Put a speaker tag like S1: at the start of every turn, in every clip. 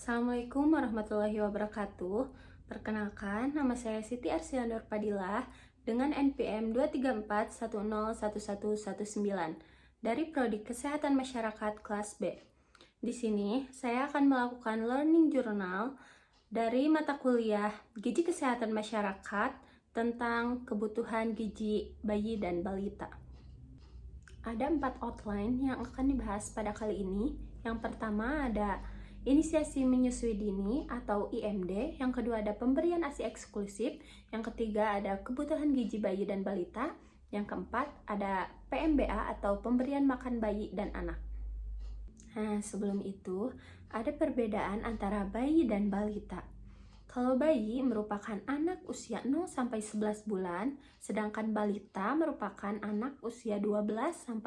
S1: Assalamualaikum warahmatullahi wabarakatuh. Perkenalkan, nama saya Siti Arsya Nur Fadilah dengan NPM 234101119 dari Prodi Kesehatan Masyarakat kelas B. Di sini, saya akan melakukan learning journal dari mata kuliah Gizi Kesehatan Masyarakat tentang kebutuhan gizi bayi dan balita. Ada 4 outline yang akan dibahas pada kali ini. Yang pertama ada inisiasi menyusui dini atau IMD, yang kedua ada pemberian ASI eksklusif, yang ketiga ada kebutuhan gizi bayi dan balita, yang keempat ada PMBA atau pemberian makan bayi dan anak. Nah, sebelum itu ada perbedaan antara bayi dan balita. Kalau bayi merupakan anak usia 0-11 bulan, sedangkan balita merupakan anak usia 12-59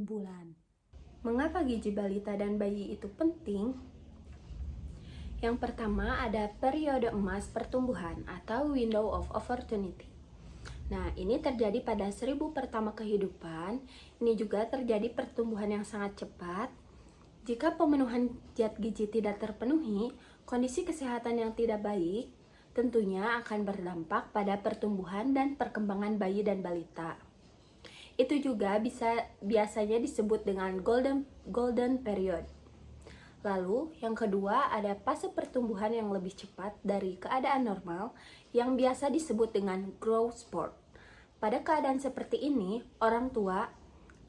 S1: bulan. Mengapa gizi balita dan bayi itu penting? Yang pertama ada periode emas pertumbuhan atau window of opportunity. Nah, ini terjadi pada 1000 pertama kehidupan. Ini juga terjadi pertumbuhan yang sangat cepat. Jika pemenuhan zat gizi tidak terpenuhi, kondisi kesehatan yang tidak baik tentunya akan berdampak pada pertumbuhan dan perkembangan bayi dan balita. Itu juga biasanya disebut dengan golden period. Lalu, yang kedua ada fase pertumbuhan yang lebih cepat dari keadaan normal yang biasa disebut dengan growth spurt. Pada keadaan seperti ini, orang tua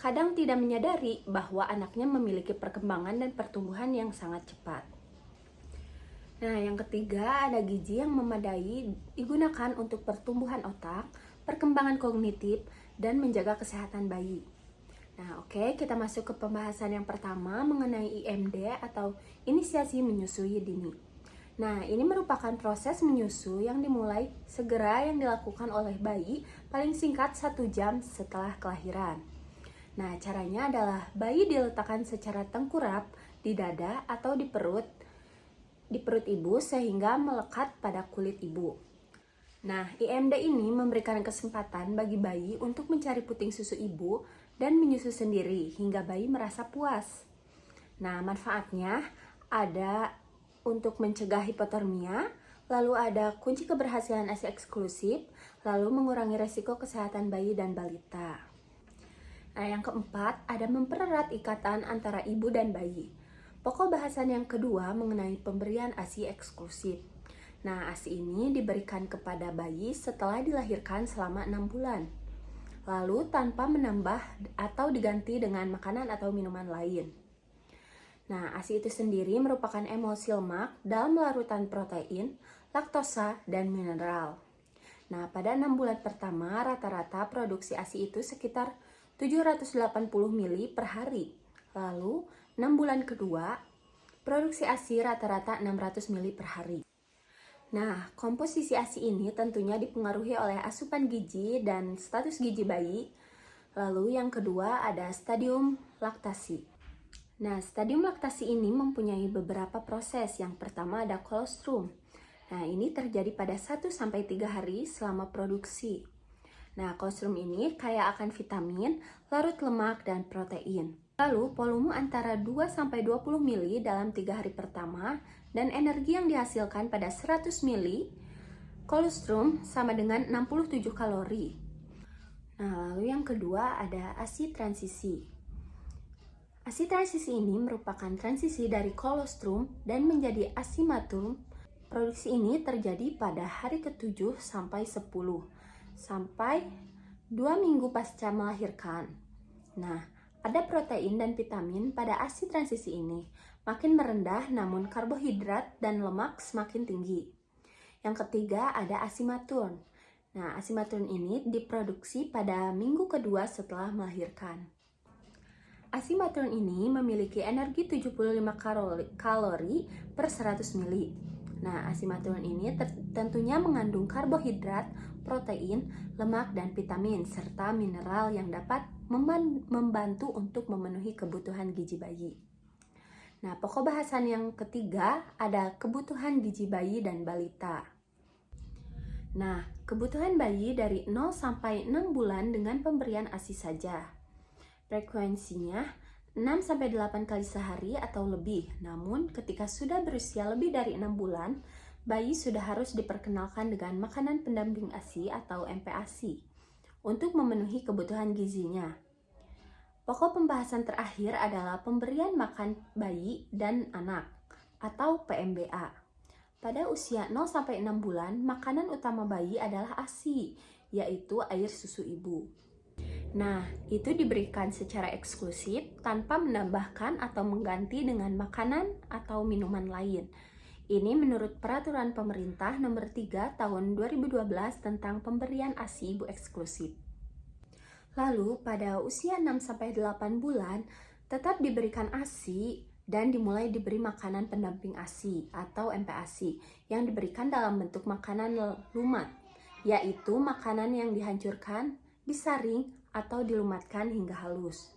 S1: kadang tidak menyadari bahwa anaknya memiliki perkembangan dan pertumbuhan yang sangat cepat. Nah, yang ketiga ada gizi yang memadai digunakan untuk pertumbuhan otak, perkembangan kognitif, dan menjaga kesehatan bayi. Nah, oke, kita masuk ke pembahasan yang pertama mengenai IMD atau inisiasi menyusui dini. Nah, ini merupakan proses menyusui yang dimulai segera yang dilakukan oleh bayi paling singkat 1 jam setelah kelahiran. Nah, caranya adalah bayi diletakkan secara tengkurap di dada atau di perut ibu sehingga melekat pada kulit ibu. Nah, IMD ini memberikan kesempatan bagi bayi untuk mencari puting susu ibu dan menyusu sendiri hingga bayi merasa puas. Nah, manfaatnya ada untuk mencegah hipotermia, lalu ada kunci keberhasilan ASI eksklusif, lalu mengurangi resiko kesehatan bayi dan balita. Nah, yang keempat ada mempererat ikatan antara ibu dan bayi. Pokok bahasan yang kedua mengenai pemberian ASI eksklusif. Nah, ASI ini diberikan kepada bayi setelah dilahirkan selama 6 bulan. Lalu tanpa menambah atau diganti dengan makanan atau minuman lain. Nah, ASI itu sendiri merupakan emulsi lemak dalam larutan protein, laktosa, dan mineral. Nah, pada 6 bulan pertama rata-rata produksi ASI itu sekitar 780 mili per hari. Lalu, 6 bulan kedua, produksi ASI rata-rata 600 mili per hari. Nah, komposisi ASI ini tentunya dipengaruhi oleh asupan gizi dan status gizi bayi. Lalu yang kedua ada stadium laktasi. Nah, stadium laktasi ini mempunyai beberapa proses. Yang pertama ada colostrum. Nah, ini terjadi pada 1-3 hari selama produksi. Nah, colostrum ini kaya akan vitamin, larut lemak, dan protein. Lalu, volume antara 2-20 mili dalam 3 hari pertama dan energi yang dihasilkan pada 100 mili colostrum sama dengan 67 kalori. Nah, lalu yang kedua ada ASI transisi. ASI transisi ini merupakan transisi dari colostrum dan menjadi ASI matur. Produksi ini terjadi pada hari ke-7 sampai 10 sampai 2 minggu pasca melahirkan. Nah, ada protein dan vitamin pada ASI transisi ini, makin merendah namun karbohidrat dan lemak semakin tinggi. Yang ketiga ada ASI matur. Nah, ASI matur ini diproduksi pada minggu kedua setelah melahirkan. ASI matur ini memiliki energi 75 kalori per 100 mili. Nah, ASI matur ini tentunya mengandung karbohidrat, protein, lemak, dan vitamin, serta mineral yang dapat membantu untuk memenuhi kebutuhan gizi bayi. Nah, pokok bahasan yang ketiga ada kebutuhan gizi bayi dan balita. Nah, kebutuhan bayi dari 0-6 bulan dengan pemberian ASI saja. Frekuensinya 6-8 kali sehari atau lebih. Namun, ketika sudah berusia lebih dari 6 bulan, bayi sudah harus diperkenalkan dengan makanan pendamping ASI atau MPASI untuk memenuhi kebutuhan gizinya. Pokok pembahasan terakhir adalah pemberian makan bayi dan anak atau PMBA. Pada usia 0-6 bulan, makanan utama bayi adalah ASI, yaitu air susu ibu. Nah, itu diberikan secara eksklusif tanpa menambahkan atau mengganti dengan makanan atau minuman lain. Ini menurut Peraturan Pemerintah Nomor 3 Tahun 2012 tentang pemberian ASI ibu eksklusif. Lalu, pada usia 6-8 bulan, tetap diberikan ASI dan dimulai diberi makanan pendamping ASI atau MPASI yang diberikan dalam bentuk makanan lumat, yaitu makanan yang dihancurkan, disaring, atau dilumatkan hingga halus.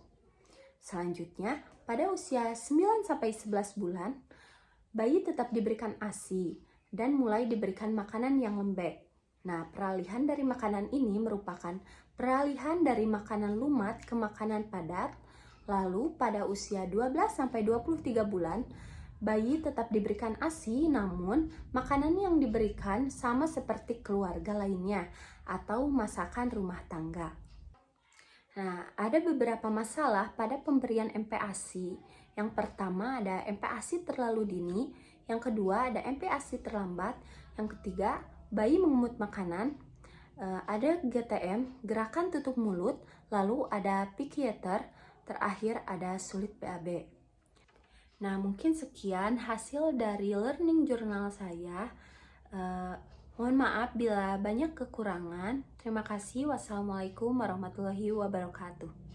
S1: Selanjutnya, pada usia 9-11 bulan, bayi tetap diberikan ASI dan mulai diberikan makanan yang lembek. Nah, peralihan dari makanan ini merupakan peralihan dari makanan lumat ke makanan padat. Lalu, pada usia 12-23 bulan, bayi tetap diberikan ASI, namun makanan yang diberikan sama seperti keluarga lainnya atau masakan rumah tangga. Nah, ada beberapa masalah pada pemberian MPASI. Yang pertama ada MPASI terlalu dini, yang kedua ada MPASI terlambat, yang ketiga bayi mengemut makanan, ada GTM, gerakan tutup mulut, lalu ada piqueter, terakhir ada sulit BAB. Nah, mungkin sekian hasil dari learning journal saya. Mohon maaf bila banyak kekurangan. Terima kasih. Wassalamualaikum warahmatullahi wabarakatuh.